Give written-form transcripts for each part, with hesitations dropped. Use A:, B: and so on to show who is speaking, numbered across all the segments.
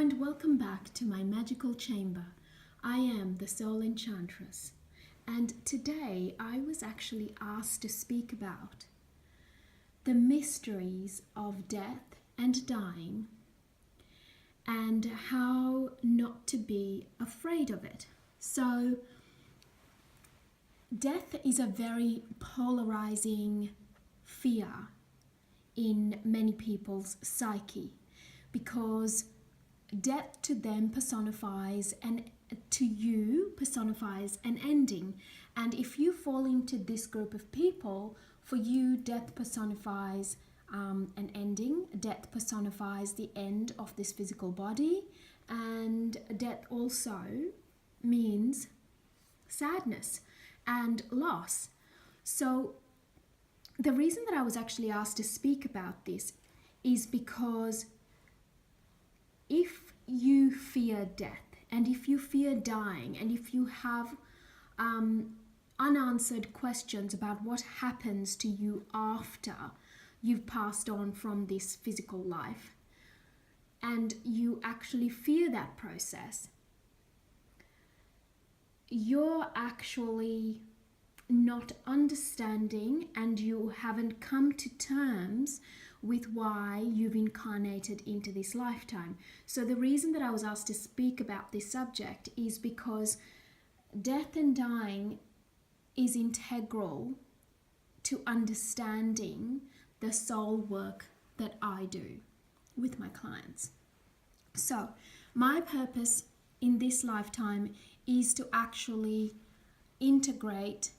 A: and welcome back to my magical chamber. I am the Soul Enchantress, and today I was actually asked to speak about the mysteries of death and dying and how not to be afraid of it. So, death is a very polarizing fear in many people's psyche, because death to them personifies, and to you personifies, an ending. And if you fall into this group of people, for you death personifies an ending. Death personifies the end of this physical body, and death also means sadness and loss. So the reason that I was actually asked to speak about this is because if you fear death, and if you fear dying, and if you have unanswered questions about what happens to you after you've passed on from this physical life, and you actually fear that process, you're actually not understanding, and you haven't come to terms with why you've incarnated into this lifetime. So the reason that I was asked to speak about this subject is because death and dying is integral to understanding the soul work that I do with my clients. So my purpose in this lifetime is to actually integrate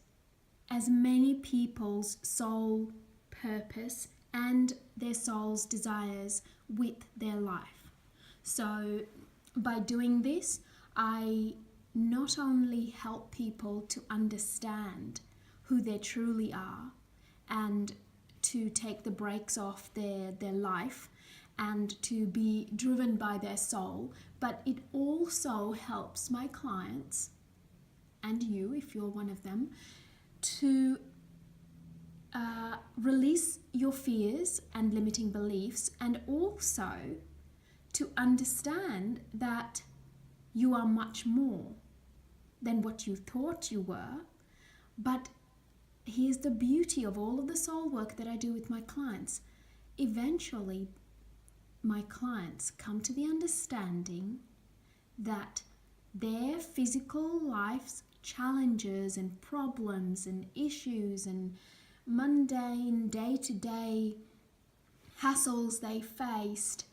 A: as many people's soul purpose and their soul's desires with their life. So by doing this, I not only help people to understand who they truly are and to take the brakes off their life and to be driven by their soul, but it also helps my clients, and you if you're one of them, to release your fears and limiting beliefs, and also to understand that you are much more than what you thought you were. But here's the beauty of all of the soul work that I do with my clients. Eventually, my clients come to the understanding that their physical life's challenges and problems and issues and mundane day-to-day hassles they faced,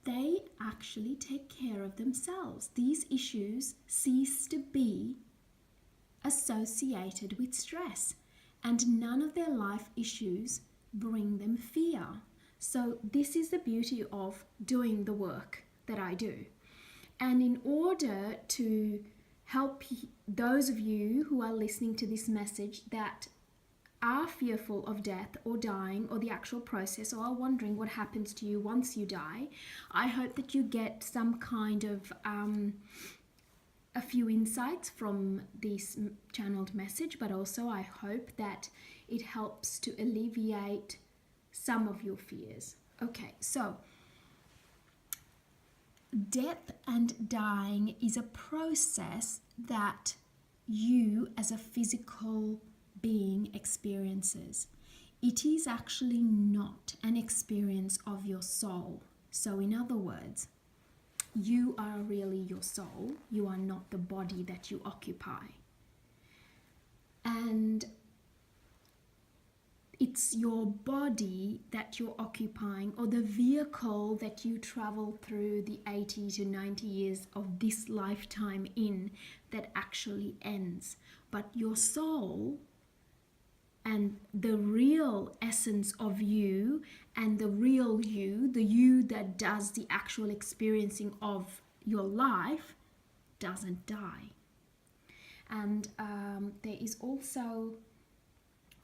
A: they actually take care of themselves. These issues cease to be associated with stress, and none of their life issues bring them fear. So this is the beauty of doing the work that I do. And in order to help those of you who are listening to this message that are fearful of death or dying or the actual process, or are wondering what happens to you once you die, I hope that you get some kind of a few insights from this channeled message, but also I hope that it helps to alleviate some of your fears. Okay, so death and dying is a process that you as a physical being experiences. It is actually not an experience of your soul. So in other words, you are really your soul. You are not the body that you occupy. And it's your body that you're occupying, or the vehicle that you travel through the 80 to 90 years of this lifetime in, that actually ends. But your soul and the real essence of you, and the real you, the you that does the actual experiencing of your life, doesn't die. And there is also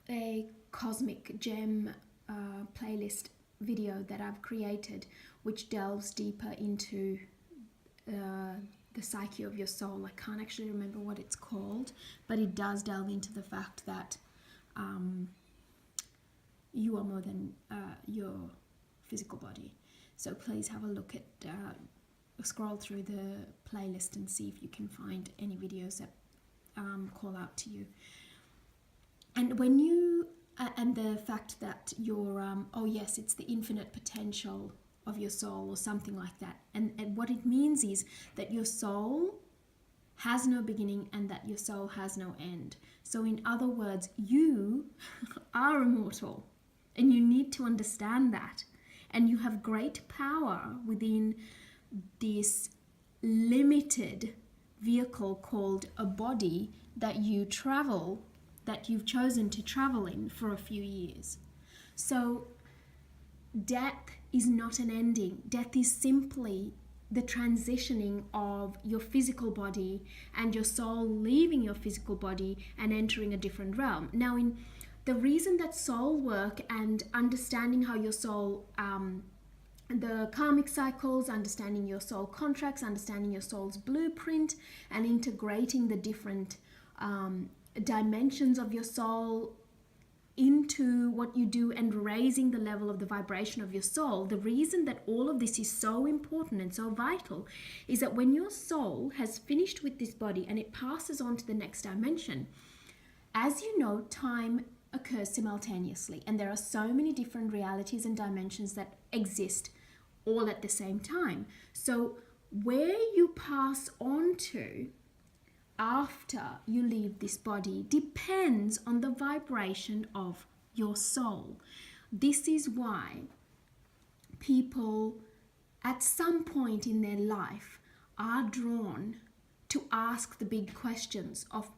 A: a Cosmic Gem playlist video that I've created, which delves deeper into the psyche of your soul. I can't actually remember what it's called, but it does delve into the fact that you are more than your physical body. So please have a look at scroll through the playlist and see if you can find any videos that call out to you. And when you and the fact that you're oh yes, it's the infinite potential of your soul or something like that, and what it means is that your soul has no beginning and that your soul has no end. So in other words, you are immortal, and you need to understand that, and you have great power within this limited vehicle called a body that you've chosen to travel in for a few years. So death is not an ending. Death is simply the transitioning of your physical body and your soul leaving your physical body and entering a different realm. Now, in the reason that soul work and understanding how your soul, the karmic cycles, understanding your soul contracts, understanding your soul's blueprint, and integrating the different dimensions of your soul into what you do and raising the level of the vibration of your soul, the reason that all of this is so important and so vital is that when your soul has finished with this body and it passes on to the next dimension, as you know, time occurs simultaneously, and there are so many different realities and dimensions that exist all at the same time. So where you pass on to after you leave this body depends on the vibration of your soul. This is why people at some point in their life are drawn to ask the big questions of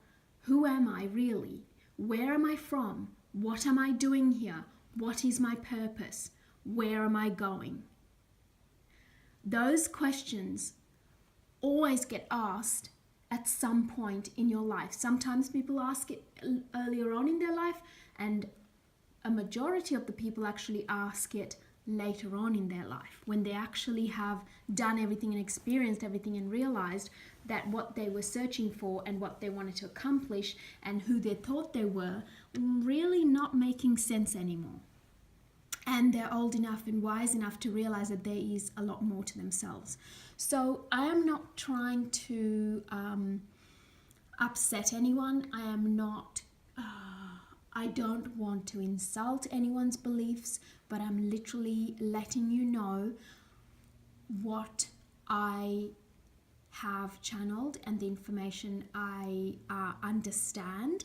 A: who am I really? Where am I from? What am I doing here? What is my purpose? Where am I going? Those questions always get asked at some point in your life. Sometimes people ask it earlier on in their life, and a majority of the people actually ask it later on in their life, when they actually have done everything and experienced everything and realized that what they were searching for and what they wanted to accomplish and who they thought they were really not making sense anymore. And they're old enough and wise enough to realize that there is a lot more to themselves. So I am not trying to upset anyone. I don't want to insult anyone's beliefs, but I'm literally letting you know what I have channeled and the information I understand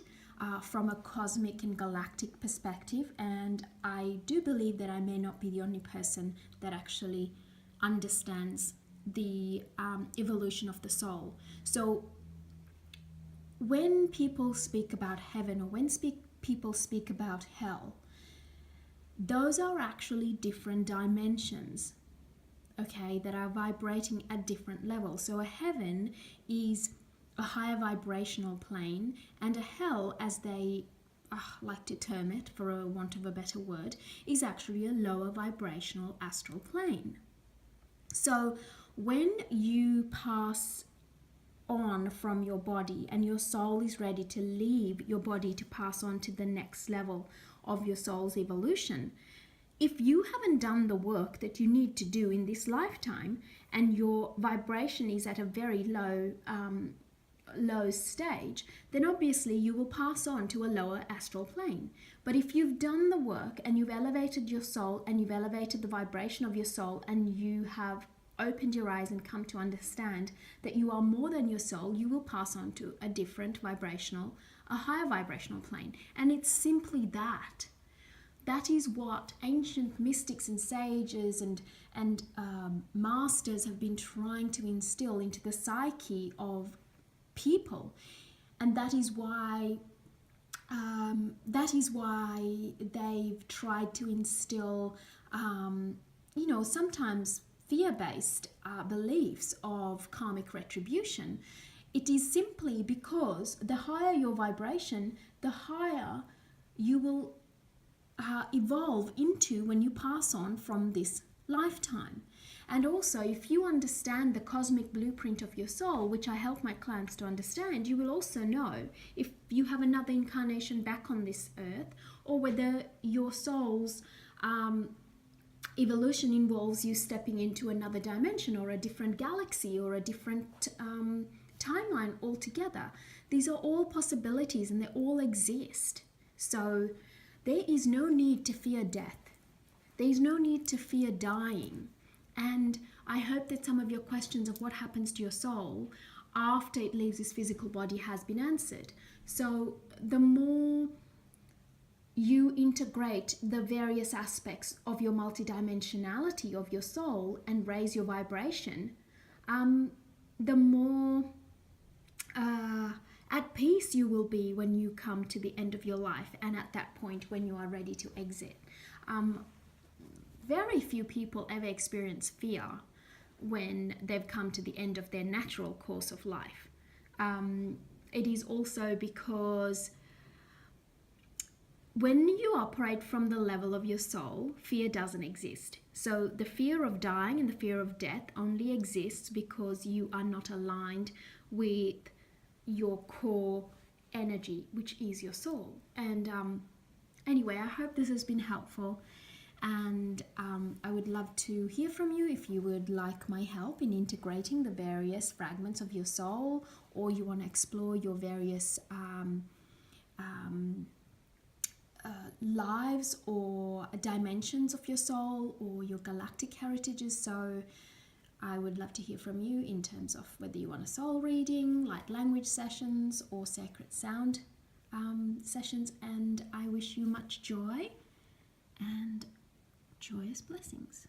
A: from a cosmic and galactic perspective. And I do believe that I may not be the only person that actually understands the evolution of the soul. So when people speak about heaven, or when people speak about hell, those are actually different dimensions, okay, that are vibrating at different levels. So a heaven is a higher vibrational plane, and a hell, as they like to term it for a want of a better word, is actually a lower vibrational astral plane. So when you pass on from your body and your soul is ready to leave your body to pass on to the next level of your soul's evolution, if you haven't done the work that you need to do in this lifetime and your vibration is at a very low stage, then obviously you will pass on to a lower astral plane. But if you've done the work and you've elevated your soul and you've elevated the vibration of your soul and you have opened your eyes and come to understand that you are more than your soul, you will pass on to a higher vibrational plane. And it's simply that. That is what ancient mystics and sages and masters have been trying to instill into the psyche of people. And that is why they've tried to instill sometimes fear-based beliefs of karmic retribution. It is simply because the higher your vibration, the higher you will evolve into when you pass on from this lifetime. And also, if you understand the cosmic blueprint of your soul, which I help my clients to understand, you will also know if you have another incarnation back on this earth, or whether your soul's Evolution involves you stepping into another dimension or a different galaxy or a different timeline altogether. These are all possibilities and they all exist. So there is no need to fear death. There is no need to fear dying. And I hope that some of your questions of what happens to your soul after it leaves this physical body has been answered. So the more you integrate the various aspects of your multidimensionality of your soul and raise your vibration, the more at peace you will be when you come to the end of your life, and at that point when you are ready to exit. Very few people ever experience fear when they've come to the end of their natural course of life. It is also because when you operate from the level of your soul, fear doesn't exist. So the fear of dying and the fear of death only exists because you are not aligned with your core energy, which is your soul. And anyway, I hope this has been helpful. And I would love to hear from you if you would like my help in integrating the various fragments of your soul, or you want to explore your various lives or dimensions of your soul or your galactic heritages. So I would love to hear from you in terms of whether you want a soul reading, light language sessions, or sacred sound sessions. And I wish you much joy and joyous blessings.